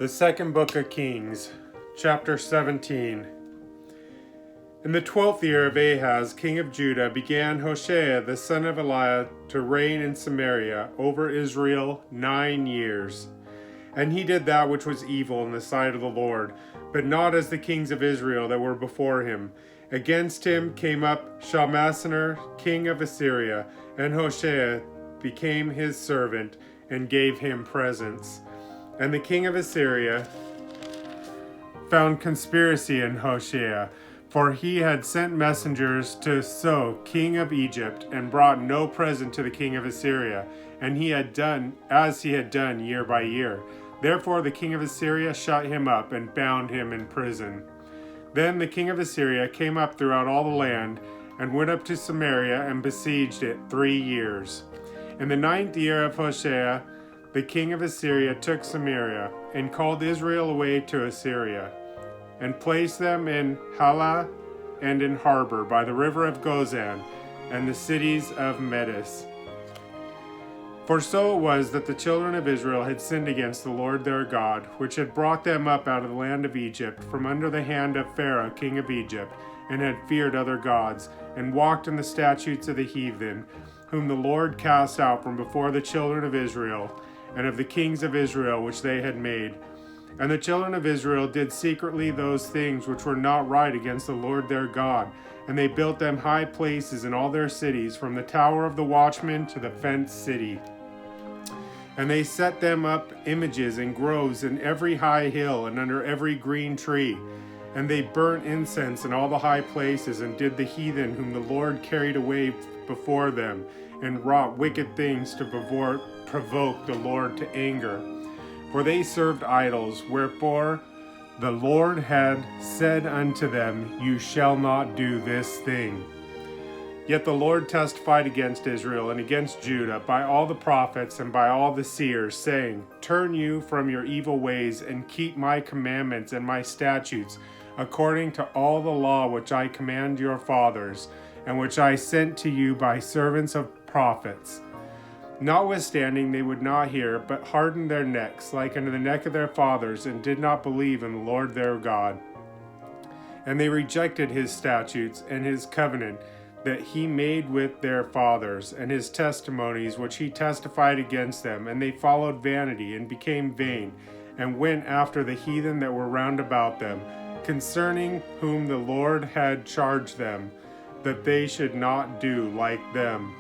The second book of Kings, chapter 17. In the 12th year of Ahaz, king of Judah, began Hoshea the son of Eliah to reign in Samaria over Israel 9 years. And he did that which was evil in the sight of the Lord, but not as the kings of Israel that were before him. Against him came up Shalmaneser, king of Assyria, and Hoshea became his servant and gave him presents. And the king of Assyria found conspiracy in Hoshea, for he had sent messengers to So, king of Egypt, and brought no present to the king of Assyria, and he had done as he had done year by year. Therefore the king of Assyria shut him up and bound him in prison. Then the king of Assyria came up throughout all the land, and went up to Samaria and besieged it 3 years. In the 9th year of Hoshea, the king of Assyria took Samaria, and called Israel away to Assyria, and placed them in Halah and in Harbor by the river of Gozan, and the cities of Medes. For so it was that the children of Israel had sinned against the Lord their God, which had brought them up out of the land of Egypt, from under the hand of Pharaoh king of Egypt, and had feared other gods, and walked in the statutes of the heathen, whom the Lord cast out from before the children of Israel, and of the kings of Israel which they had made. And the children of Israel did secretly those things which were not right against the Lord their God, and they built them high places in all their cities, from the tower of the watchman to the fenced city. And they set them up images and groves in every high hill and under every green tree. And they burnt incense in all the high places, and did the heathen whom the Lord carried away before them, and wrought wicked things to provoke the Lord to anger. For they served idols, wherefore the Lord had said unto them, You shall not do this thing. Yet the Lord testified against Israel and against Judah by all the prophets and by all the seers, saying, Turn you from your evil ways, and keep my commandments and my statutes, according to all the law which I command your fathers, and which I sent to you by servants of prophets. Notwithstanding they would not hear, but hardened their necks, like unto the neck of their fathers, and did not believe in the Lord their God. And they rejected his statutes and his covenant that he made with their fathers, and his testimonies which he testified against them. And they followed vanity, and became vain, and went after the heathen that were round about them, concerning whom the Lord had charged them, that they should not do like them.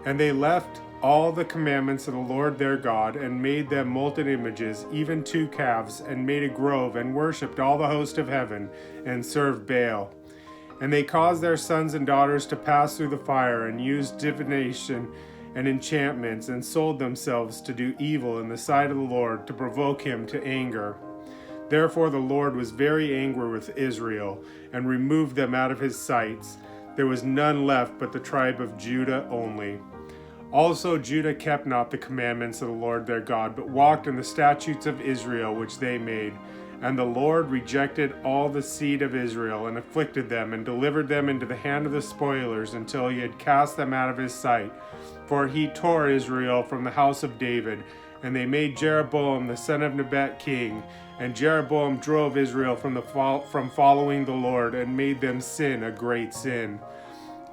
And they left all the commandments of the Lord their God, and made them molten images, even 2 calves, and made a grove, and worshipped all the host of heaven, and served Baal. And they caused their sons and daughters to pass through the fire, and used divination and enchantments, and sold themselves to do evil in the sight of the Lord, to provoke him to anger. Therefore the Lord was very angry with Israel, and removed them out of his sights. There was none left but the tribe of Judah only. Also Judah kept not the commandments of the Lord their God, but walked in the statutes of Israel which they made. And the Lord rejected all the seed of Israel, and afflicted them, and delivered them into the hand of the spoilers, until he had cast them out of his sight. For he tore Israel from the house of David, and they made Jeroboam the son of Nebat king. And Jeroboam drove Israel from following the Lord, and made them sin a great sin.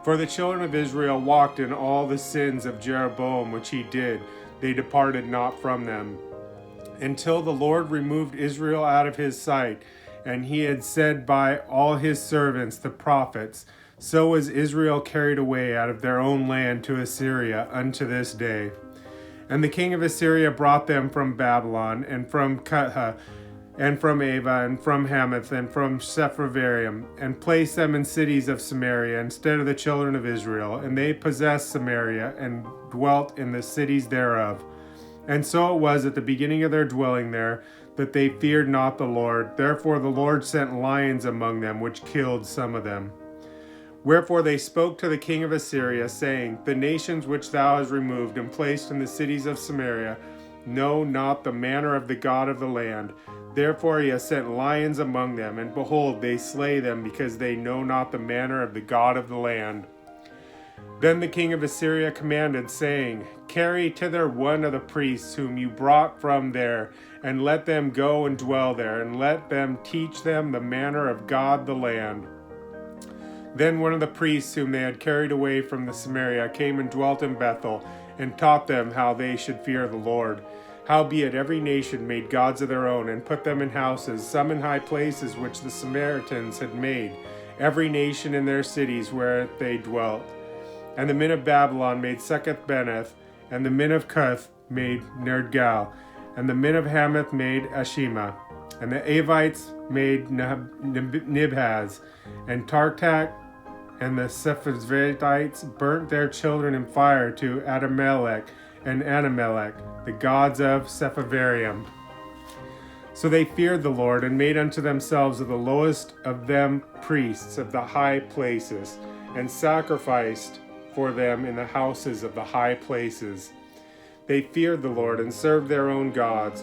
For the children of Israel walked in all the sins of Jeroboam which he did, they departed not from them, until the Lord removed Israel out of his sight. And he had said by all his servants the prophets, so was Israel carried away out of their own land to Assyria unto this day. And the king of Assyria brought them from Babylon, and from Cutha, and from Ava, and from Hamath, and from Sepharvaim, and placed them in cities of Samaria instead of the children of Israel. And they possessed Samaria, and dwelt in the cities thereof. And so it was at the beginning of their dwelling there, that they feared not the Lord. Therefore the Lord sent lions among them, which killed some of them. Wherefore they spoke to the king of Assyria, saying, The nations which thou hast removed and placed in the cities of Samaria know not the manner of the God of the land. Therefore he has sent lions among them, and behold, they slay them, because they know not the manner of the God of the land. Then the king of Assyria commanded, saying, Carry thither one of the priests whom you brought from there, and let them go and dwell there, and let them teach them the manner of God the land. Then one of the priests whom they had carried away from the Samaria came and dwelt in Bethel, and taught them how they should fear the Lord. Howbeit every nation made gods of their own, and put them in houses, some in high places which the Samaritans had made, every nation in their cities where they dwelt. And the men of Babylon made Seketh-Beneth, and the men of Cuth made Nergal, and the men of Hamath made Ashima, and the Avites made Nibhaz, and Tartak, and the Sepharvites burnt their children in fire to Adammelech and Anamelech, the gods of Sepharvaim. So they feared the Lord, and made unto themselves of the lowest of them priests of the high places, and sacrificed for them in the houses of the high places. They feared the Lord, and served their own gods,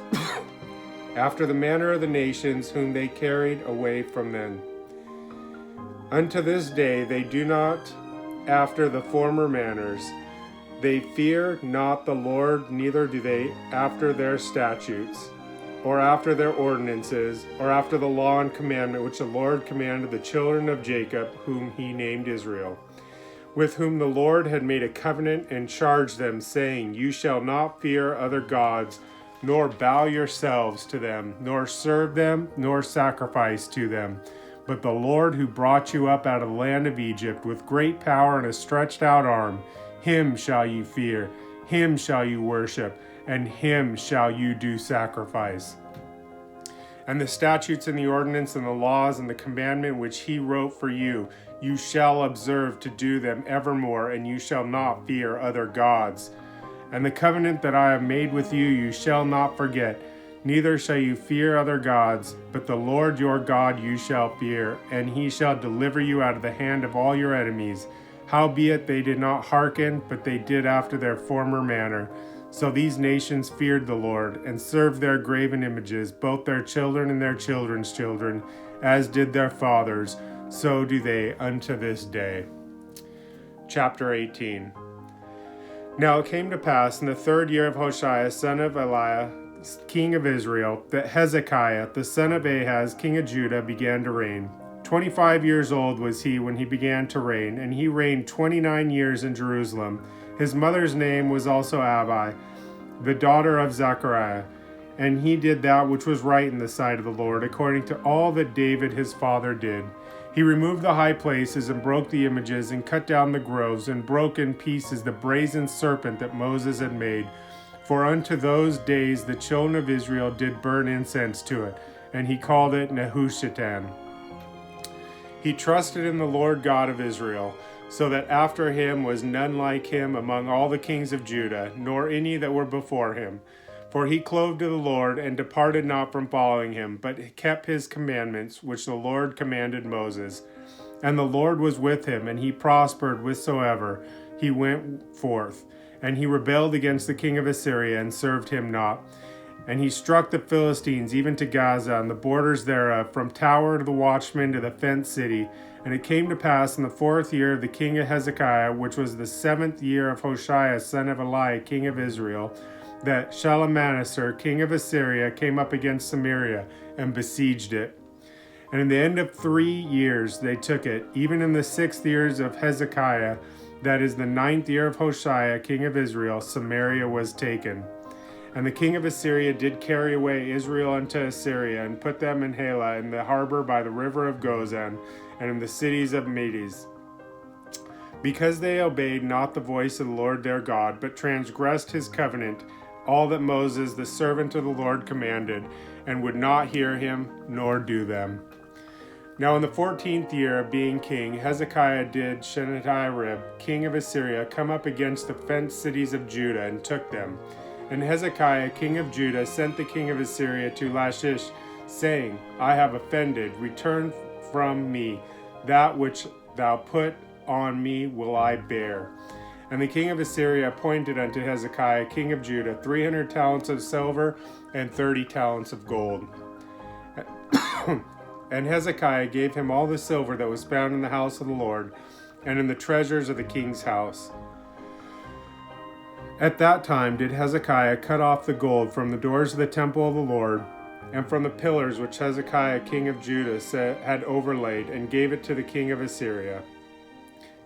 after the manner of the nations whom they carried away from them. Unto this day they do not after the former manners. They fear not the Lord, neither do they after their statutes, or after their ordinances, or after the law and commandment which the Lord commanded the children of Jacob, whom he named Israel, with whom the Lord had made a covenant and charged them, saying, You shall not fear other gods, nor bow yourselves to them, nor serve them, nor sacrifice to them. But the Lord who brought you up out of the land of Egypt with great power and a stretched out arm, him shall you fear, him shall you worship, and him shall you do sacrifice. And the statutes and the ordinance and the laws and the commandment which he wrote for you, you shall observe to do them evermore, and you shall not fear other gods. And the covenant that I have made with you, you shall not forget, neither shall you fear other gods, but the Lord your God you shall fear, and he shall deliver you out of the hand of all your enemies. Howbeit they did not hearken, but they did after their former manner. So these nations feared the Lord, and served their graven images, both their children and their children's children, as did their fathers, so do they unto this day. Chapter 18. Now it came to pass in the 3rd year of Hoshea, son of Eliah, king of Israel, that Hezekiah, the son of Ahaz, king of Judah, began to reign. 25 years old was he when he began to reign, and he reigned 29 years in Jerusalem. His mother's name was also Abi, the daughter of Zechariah. And he did that which was right in the sight of the Lord, according to all that David his father did. He removed the high places, and broke the images, and cut down the groves, and broke in pieces the brazen serpent that Moses had made. For unto those days the children of Israel did burn incense to it, and he called it Nehushtan. He trusted in the Lord God of Israel, so that after him was none like him among all the kings of Judah, nor any that were before him. For he clove to the Lord, and departed not from following him, but kept his commandments, which the Lord commanded Moses. And the Lord was with him, and he prospered whithersoever he went forth. And he rebelled against the king of Assyria, and served him not. And he struck the Philistines even to Gaza, and the borders thereof, from tower to the watchman to the fenced city. And it came to pass in the 4th year of the king of Hezekiah, which was the 7th year of Hoshea, son of Eliah, king of Israel, that Shalmaneser, king of Assyria, came up against Samaria, and besieged it. And in the end of 3 years they took it, even in the 6th years of Hezekiah, that is the 9th year of Hoshea, king of Israel, Samaria was taken. And the king of Assyria did carry away Israel unto Assyria, and put them in Hala, in the harbor by the river of Gozan, and in the cities of Medes. Because they obeyed not the voice of the Lord their God, but transgressed his covenant, all that Moses the servant of the Lord commanded, and would not hear him, nor do them. Now in the 14th year of being king, Hezekiah did Sennacherib, king of Assyria, come up against the fenced cities of Judah, and took them. And Hezekiah, king of Judah, sent the king of Assyria to Lachish, saying, I have offended, return from me, that which thou put on me will I bear. And the king of Assyria appointed unto Hezekiah, king of Judah, 300 talents of silver, and 30 talents of gold. And Hezekiah gave him all the silver that was found in the house of the Lord, and in the treasures of the king's house. At that time did Hezekiah cut off the gold from the doors of the temple of the Lord, and from the pillars which Hezekiah king of Judah had overlaid, and gave it to the king of Assyria.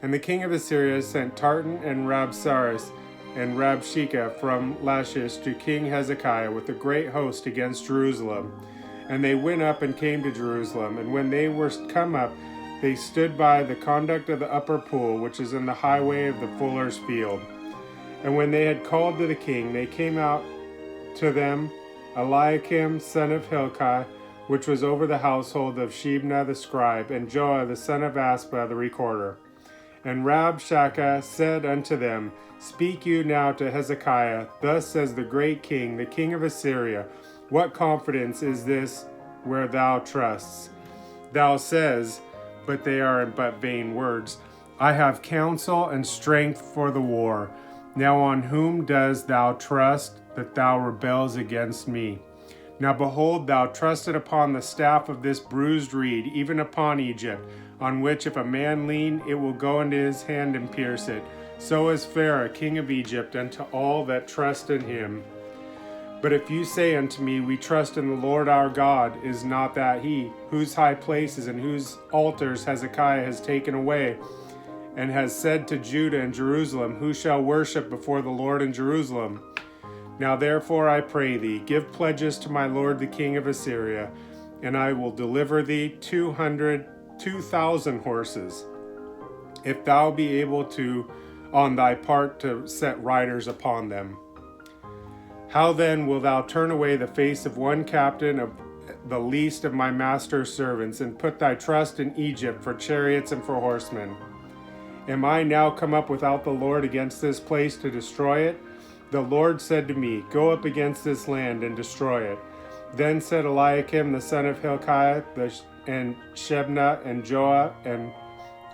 And the king of Assyria sent Tartan and Rabsaris and Rabshakeh from Lachish to King Hezekiah with a great host against Jerusalem. And they went up and came to Jerusalem. And when they were come up, they stood by the conduct of the upper pool, which is in the highway of the fuller's field. And when they had called to the king, they came out to them Eliakim son of Hilkiah, which was over the household of Shebna the scribe, and Joah the son of Aspah the recorder. And Rabshakeh said unto them, Speak you now to Hezekiah, thus says the great king, the king of Assyria, What confidence is this where thou trusts? Thou says, but they are but vain words, I have counsel and strength for the war. Now on whom dost thou trust, that thou rebels against me? Now behold, thou trusted upon the staff of this bruised reed, even upon Egypt, on which if a man lean, it will go into his hand and pierce it. So is Pharaoh, king of Egypt, unto all that trust in him. But if you say unto me, We trust in the Lord our God, is not that he, whose high places and whose altars Hezekiah has taken away, and has said to Judah and Jerusalem, Who shall worship before the Lord in Jerusalem? Now therefore I pray thee, give pledges to my lord the king of Assyria, and I will deliver thee 2,000 horses, if thou be able to on thy part to set riders upon them. How then wilt thou turn away the face of one captain of the least of my master's servants, and put thy trust in Egypt for chariots and for horsemen? Am I now come up without the Lord against this place to destroy it? The Lord said to me, Go up against this land and destroy it. Then said Eliakim the son of Hilkiah, and Shebna, and Joah, and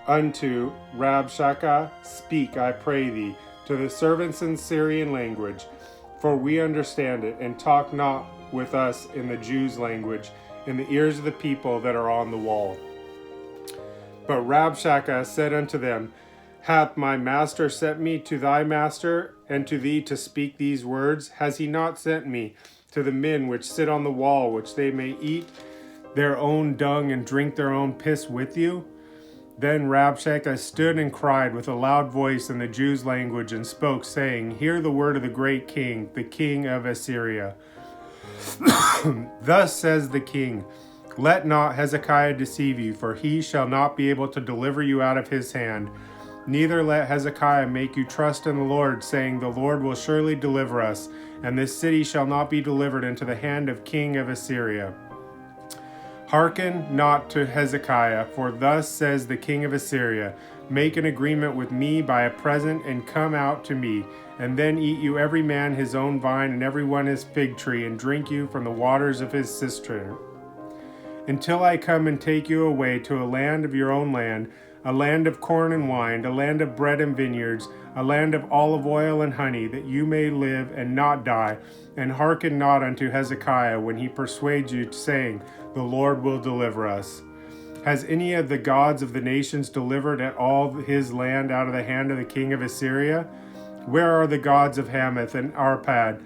unto Rabshakeh, Speak, I pray thee, to the servants in Syrian language, for we understand it, and talk not with us in the Jews' language, in the ears of the people that are on the wall. But Rabshakeh said unto them, Hath my master sent me to thy master, and to thee to speak these words? Has he not sent me to the men which sit on the wall, which they may eat their own dung and drink their own piss with you? Then Rabshakeh stood and cried with a loud voice in the Jews' language, and spoke, saying, Hear the word of the great king, the king of Assyria. Thus says the king, Let not Hezekiah deceive you, for he shall not be able to deliver you out of his hand. Neither let Hezekiah make you trust in the Lord, saying, The Lord will surely deliver us, and this city shall not be delivered into the hand of king of Assyria. Hearken not to Hezekiah, for thus says the king of Assyria, Make an agreement with me by a present, and come out to me, and then eat you every man his own vine, and every one his fig tree, and drink you from the waters of his cistern, until I come and take you away to a land of your own land, a land of corn and wine, a land of bread and vineyards, a land of olive oil and honey, that you may live and not die, and hearken not unto Hezekiah when he persuades you, saying, The Lord will deliver us. Has any of the gods of the nations delivered at all his land out of the hand of the king of Assyria? Where are the gods of Hamath and Arpad?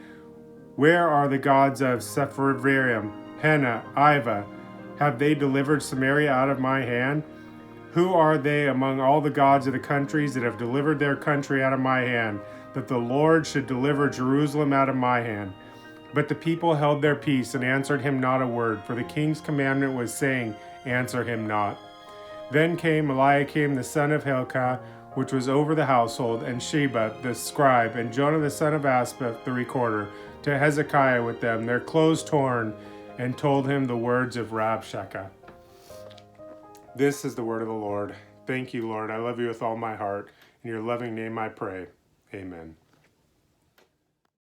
Where are the gods of Sepharvaim, Hena, Iva? Have they delivered Samaria out of my hand? Who are they among all the gods of the countries that have delivered their country out of my hand, that the Lord should deliver Jerusalem out of my hand? But the people held their peace and answered him not a word, for the king's commandment was saying, Answer him not. Then came Eliakim the son of Hilkiah, which was over the household, and Sheba the scribe, and Jonah the son of Aspah the recorder, to Hezekiah with them, their clothes torn, and told him the words of Rabshakeh. This is the word of the Lord. Thank you, Lord. I love you with all my heart. In your loving name I pray. Amen.